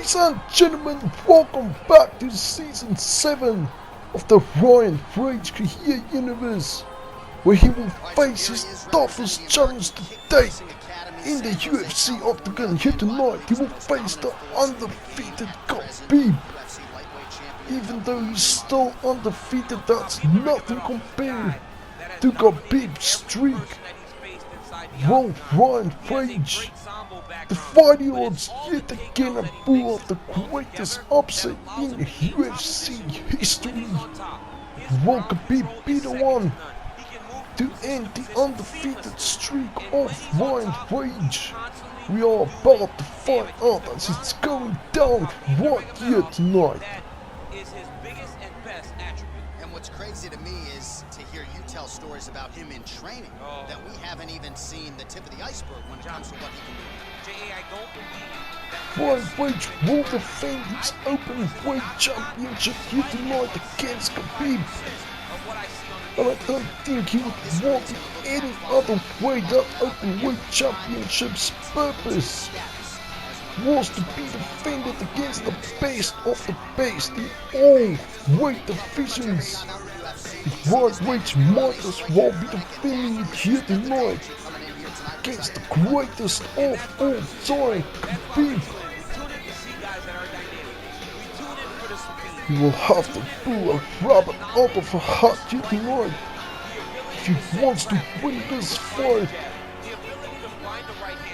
Ladies and gentlemen, welcome back to season 7 of the Ryan Rage Career Universe, where he will face his toughest challenge to date. In the UFC octagon here tonight, he will face the undefeated Khabib. Even though he's still undefeated, that's nothing compared to Khabib's streak. Will Ryan Rage defy the odds yet again and pull off the greatest upset in UFC history? Will Khabib be the one to end the undefeated streak of Ryan Rage? We are about to find out as it's going down right here tonight. What's crazy to me is to hear you tell stories about him in training that we haven't even seen the tip of the iceberg when it comes to what he can do. Ryan Rage will defend his open weight championship here tonight against Khabib. And I don't think he would want it any other way. That open weight championship's purpose was to be defended against the best of the best in all weight divisions. Ryan Rage might as well be defending it here tonight against the greatest of all time, Khabib. He will have to pull a rabbit out of a hat here tonight if he wants to win this fight.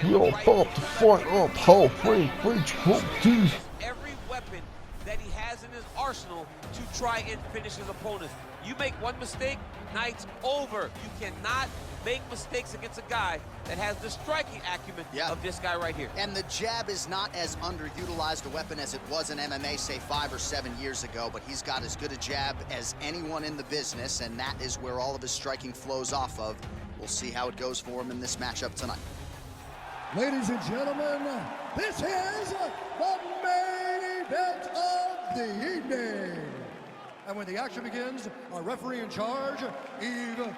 We are about to find out how Ryan Rage will do. Every weapon that he has in his arsenal to try and finish his opponents. You make one mistake, night's over. You cannot make mistakes against a guy that has the striking acumen of this guy right here. And the jab is not as underutilized a weapon as it was in MMA, say 5 or 7 years ago, but he's got as good a jab as anyone in the business, and that is where all of his striking flows off of. We'll see how it goes for him in this matchup tonight. Ladies and gentlemen, this is the main event of the evening. And when the action begins, our referee in charge, E17.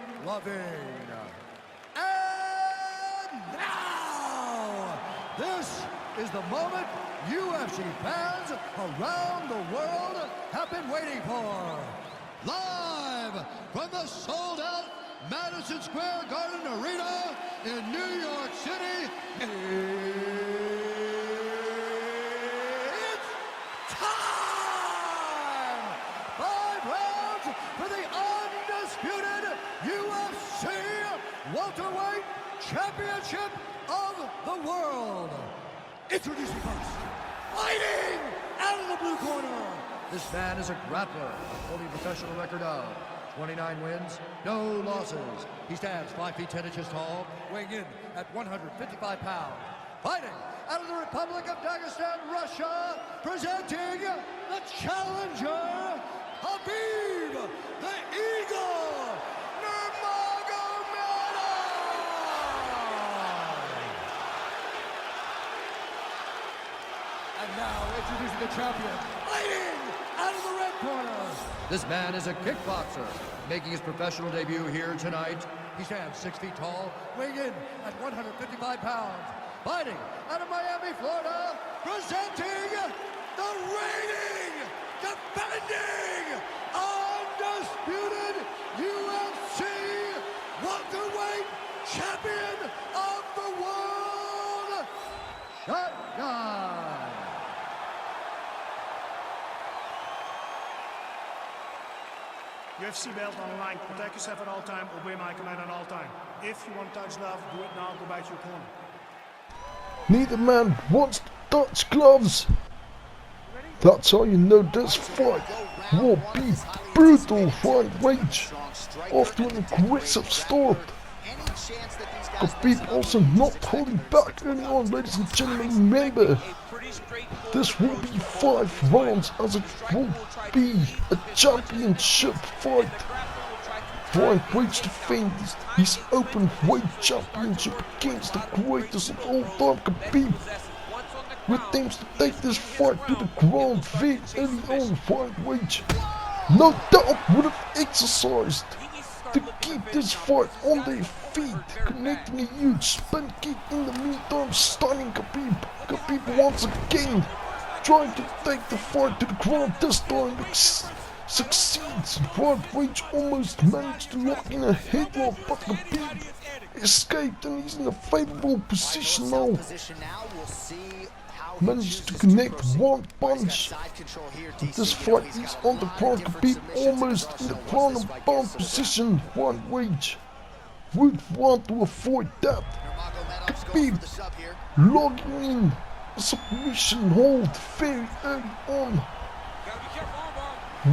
And now, this is the moment UFC fans around the world have been waiting for. Live from the sold-out Madison Square Garden Arena in New York City, it's time! 5 rounds for the undisputed UFC welterweight championship of the world. Introducing first, fighting out of the blue corner. This man is a grappler, holding a professional record of 29 wins, no losses. He stands 5 feet 10 inches tall, weighing in at 155 pounds. Fighting out of the Republic of Dagestan, Russia, presenting the challenger, Khabib, the Eagle, Nurmagomedov. And now introducing the champion, fighting out of the red corner. This man is a kickboxer, making his professional debut here tonight. He stands 6 feet tall, weighing in at 155 pounds. Fighting out of Miami, Florida, presenting the reigning, defending, undisputed UFC welterweight champion of the world, Shotgun. UFC belt on the line. Protect yourself at all time. Obey my command at all time. If you want to touch glove, do it now. Go back to your corner. Neither man wants to touch gloves. That's how you know this fight will be brutal. Ryan Rage off to an aggressive start. Khabib also not holding back early on, ladies and gentlemen. Remember, this will be 5 rounds as it will be a championship fight. Ryan Rage defends his open weight championship against the greatest of all time, Khabib. With attempts to take this fight to the ground very early on, Ryan Rage no doubt would have exercised to keep this fight on their feet, connecting a huge spin kick in the meantime, stunning Khabib. Khabib once again trying to take the fight to the ground this time. Succeeds. Rage almost managed to lock in a headlock, but Khabib escaped and he's in a favorable position now. Managed to connect one punch. This fight is on the ground. Khabib almost in the ground and pound position. Rage would want to avoid that. Khabib logging in a submission hold very early on.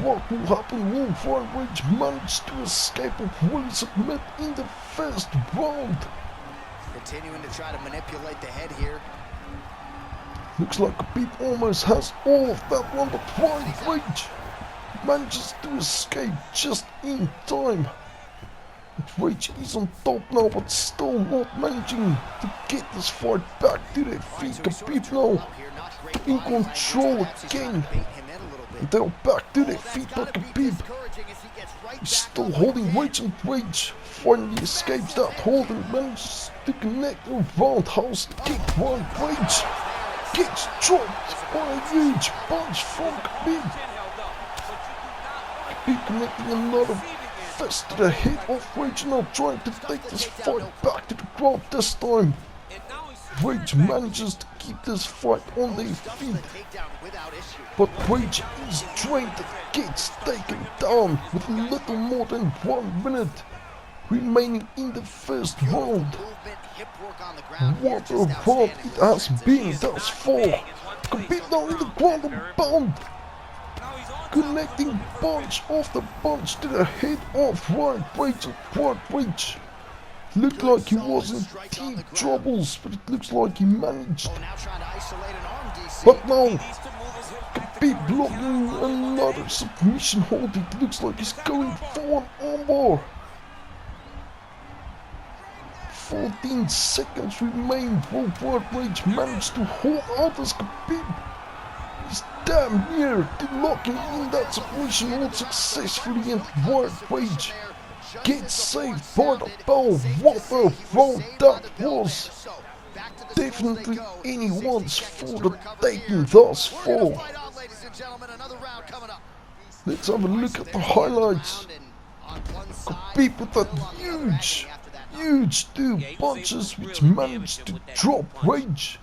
What will happen? Will Rage manage to escape or will he submit in the first round? Continuing to try to manipulate the head here. Looks like Khabib almost has all of that one, but Rage manages to escape just in time. Rage is on top now, but still not managing to get this fight back to their feet. Khabib now in control again. They're back to their feet, but Khabib is still holding Rage, and Rage finally escapes that hold and manages to connect a roundhouse kick. Rage gets dropped by a huge punch from Khabib. Khabib connecting another fist to the head of Rage, now trying to take this fight back to the ground this time. Rage manages to keep this fight on their feet, but Rage is drained and gets taken down with a little more than 1 minute remaining in the first round. What a round it has been thus far. Khabib now in the ground and pound, connecting punch after punch to the head of Rage. Rage looked like he was in deep troubles, but it looks like he managed. But now, Khabib blocking another submission hold. It looks like he's going for an armbar. 14 seconds remain. Will Rage managed to hold out as Khabib is damn near to locking in that submission hold successfully, and Rage gets saved by the bell. What a round that was! Definitely anyone's for the taking thus far. Let's have a look at the highlights. Khabib with that huge two punches which managed to drop Rage.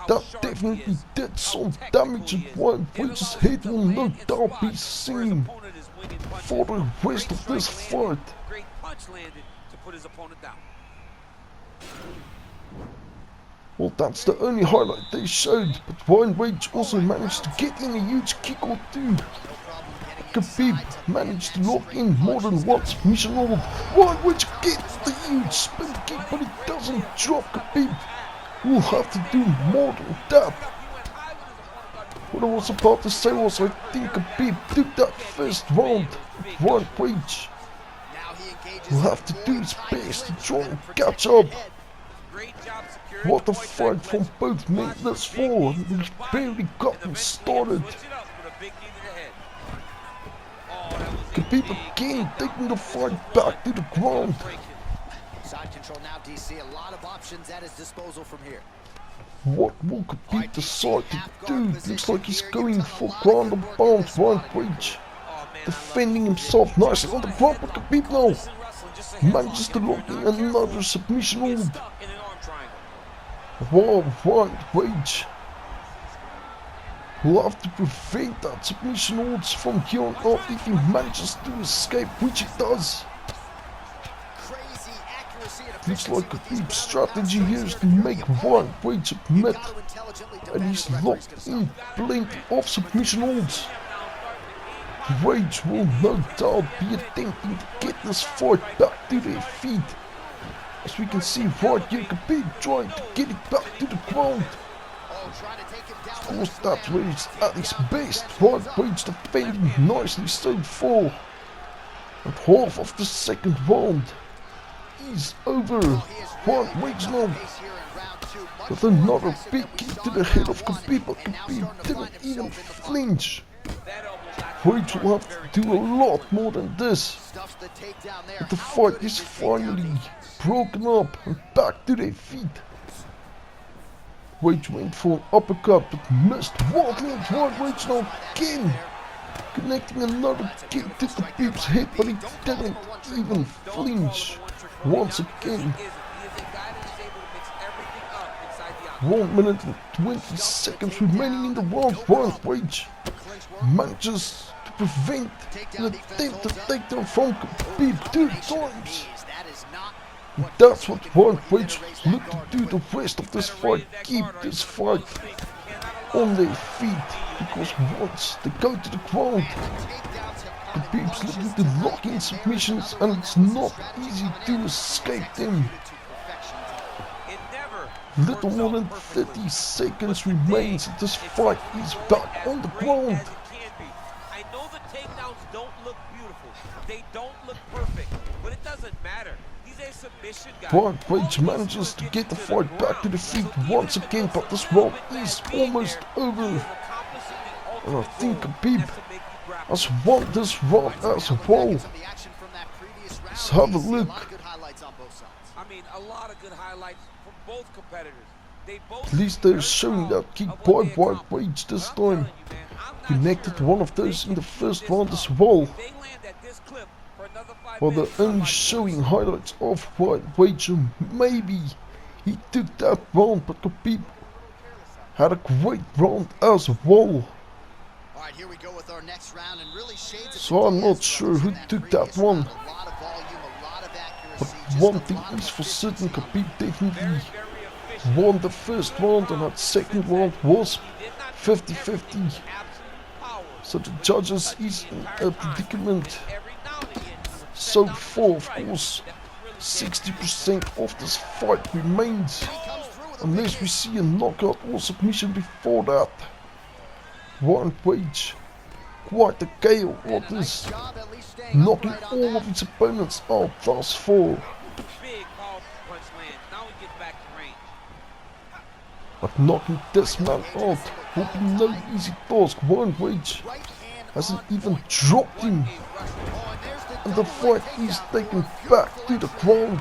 That definitely did some damage, and Rage's head will no doubt be seen for the rest of this fight. Well, that's the only highlight they showed, but Rage also managed to get in a huge kick or two. Khabib managed to lock in more than one submission hold. Rage gets the huge spin kick, but it doesn't drop Khabib. We'll have to do more than that. What I was about to say was, I think Khabib took that first round. Rage will have to do his best to try and catch up. What a fight from both men thus far. We've barely gotten started. Khabib again taking the fight back to the ground. Side control now, DC. A lot of options at his disposal from here. What will Khabib decide to do? Looks like he's going for ground and pound. Rage defending himself nicely on the ground, but Khabib now manages to lock in another submission hold. Rage will have to prevent that submission holds from here on out if he manages to escape, which he does. Looks like Khabib's strategy here is to make Rage submit, and he's locked in plenty of submission holds. Rage will no doubt be attempting to get this fight back to their feet. As we can see right here, Khabib trying to get it back to the ground. Of course, that's where he's at his best. Rage defending nicely so far. At half of the second round is over. Rage now with another big kick to the head of Khabib, but Khabib didn't even flinch. Rage will have to do a lot more than this. But the fight is finally broken up and back to their feet. Rage went for an uppercut but missed wildly, and White Rage now again connecting another kick to Khabib's head, but he didn't even flinch. Once again, 1 minute and 20 seconds remaining in the round. White Rage manages to prevent an attempt to take down from Khabib 2 times. And that's what White Rage look to do the rest of this fight. Keep this fight on their feet, because once they go to the ground, Khabib's looking to lock in submissions, and it's not easy to escape them. Little more than 30 seconds remains in this fight. He's back on the ground. I know the takedowns don't look beautiful, they don't look perfect, but it doesn't matter. White Rage manages to get the fight back to the feet once again, but this round is almost over. And I think Khabib has won this round as well. Let's have a look. I mean, a lot of good highlights from both competitors. At least they're showing that kick by White Rage this time. Connected one of those in the first round as well. Well, they're only showing highlights of White Rage, so maybe he took that round, but Khabib had a great round as well. So I'm not sure who took that one. But one thing is for certain, Khabib definitely won the first round, and that second round was 50-50. So the judges is in a predicament. So far, of course, 60% of this fight remains, unless we see a knockout or submission before that. White Rage, quite the KO artist, knocking all of his opponents out thus far. But knocking this man out will be no easy task. White Rage hasn't even dropped him, and the fight is taken back to the ground.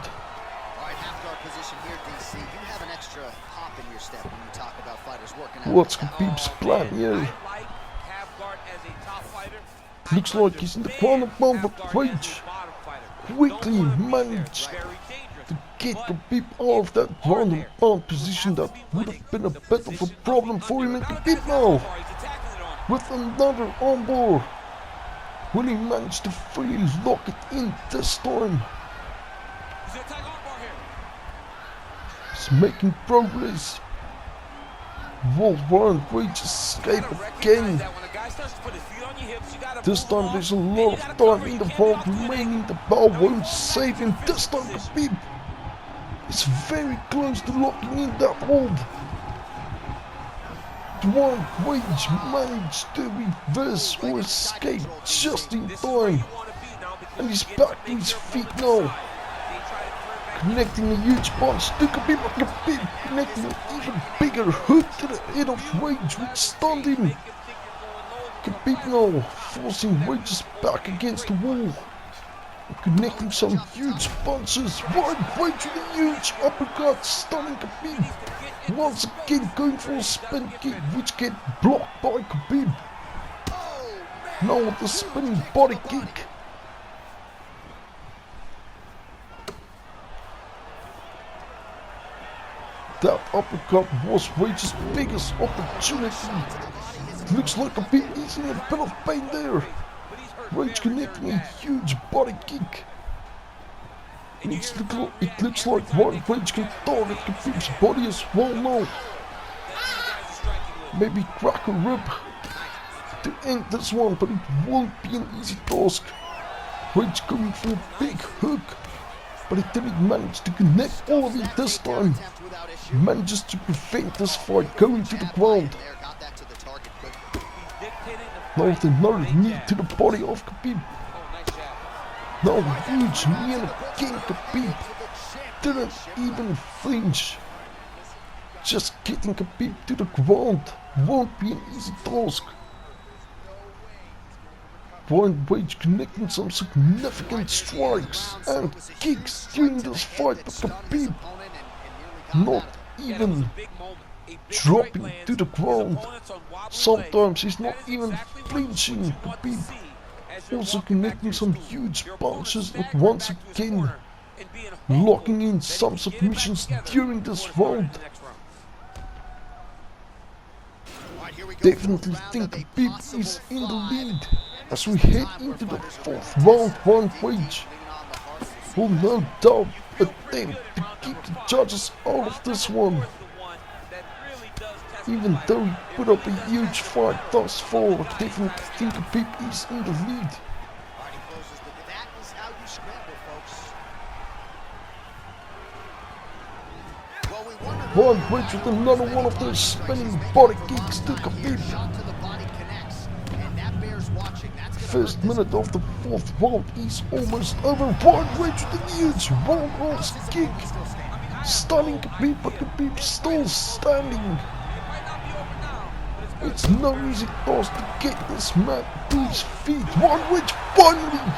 What's Khabib's plan here? Looks like he's in the corner bomb, but Rage quickly managed to get Khabib out of that ground and pound position. That would have been a bit of a problem for him, and Khabib now with another armbar. Will he manage to fully lock it in this time? He's making progress. Will White Rage escape again? This time there's a lot of time in the vault remaining. The ball won't save him. This time Khabib is very close to locking in that hold. White Rage managed to reverse or escape just in time, and he's back to his feet now, connecting a huge punch to Khabib, but Khabib connecting an even bigger hook to the head of Rage, which stunned him. Khabib now forcing Rage's back against the wall, and connecting some huge punches. White Rage with a huge uppercut, stunning Khabib. Once again going for a spin kick, which get blocked by Khabib. Now with the spinning body kick. That uppercut was Rage's biggest opportunity. It looks like Khabib is in a bit of pain there. Rage connecting a huge body kick. It looks like White Rage can target Khabib's body as well now. Maybe crack a rib to end this one, but it won't be an easy task. Rage going for a big hook, but he didn't manage to connect all of it this time. He manages to prevent this fight going to the ground. Now with another knee to the body of Khabib. Now huge knee and again Khabib didn't even flinch. Just getting Khabib to the ground won't be an easy task. White Rage connecting some significant strikes and kicks during this fight, but Khabib not even dropping to the ground. Sometimes he's not even flinching. Khabib also connecting some huge punches, and once again locking in some submissions during this round. Definitely think Khabib is in the lead as we head into the fourth round. One Wage will no doubt attempt to keep the judges out of this one. Even though he put up a huge fight thus far, I definitely think Khabib is in the lead. One Wage with another one of those spinning body kicks to Khabib. First minute of the fourth round is almost over. One Wage with a huge roundhouse kick, stunning Khabib, but Khabib still standing. It's no easy task to get this man to his feet. One Wage finally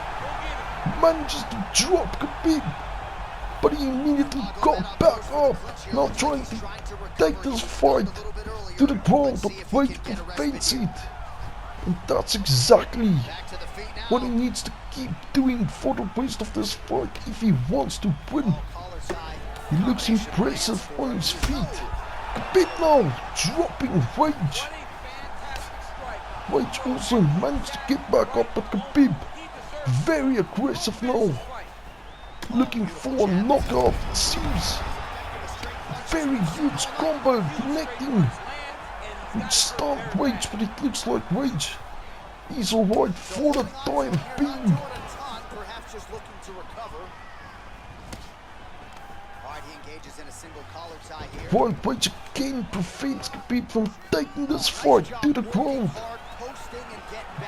manages to drop Khabib, but he immediately got back up, now trying to take this fight to the ground, but Wage prevents it. And that's exactly what he needs to keep doing for the rest of this fight if he wants to win. He looks impressive on his feet. Khabib now dropping Wage. Wage also managed to get back up, but Khabib very aggressive now, looking for a knockout. It seems very huge combo connecting, which stunned Wage, but it looks like Wage is alright for the time being. One Wage again prevents Khabib from taking this fight to the ground.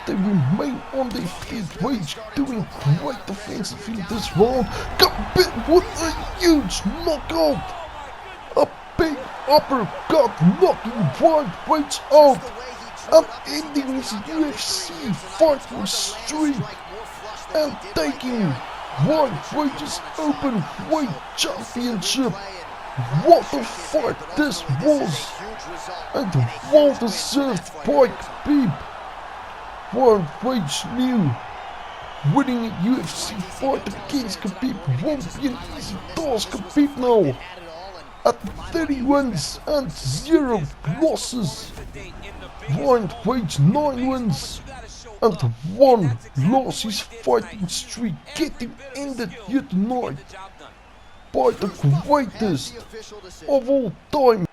They remain on their feet. Wage doing great defensively this round. Khabib with a huge knockout. A big uppercut knocking One Wage out and ending his UFC fighting streak and taking One Wage's open weight championship. What a fight this was, and well deserved by Khabib. One Wage knew winning a UFC fight against Khabib won't be an easy task. Khabib now at 30 wins and 0 losses. One Wage 9 wins and 1 loss. His fighting streak getting ended here tonight by the greatest of all time,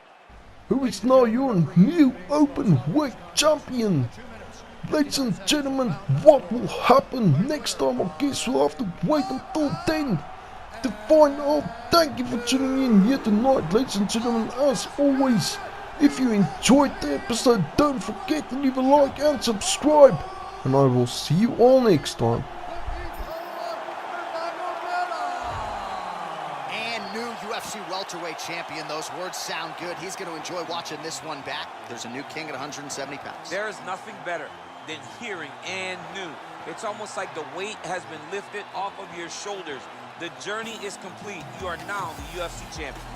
who is now your new open weight champion. Ladies and gentlemen, what will happen next time? I guess we'll have to wait until then to find out. Thank you for tuning in here tonight, ladies and gentlemen. As always, if you enjoyed the episode, don't forget to leave a like and subscribe, and I will see you all next time. UFC welterweight champion. Those words sound good. He's going to enjoy watching this one back. There's a new king at 170 pounds. There is nothing better than hearing and new. It's almost like the weight has been lifted off of your shoulders. The journey is complete. You are now the UFC champion.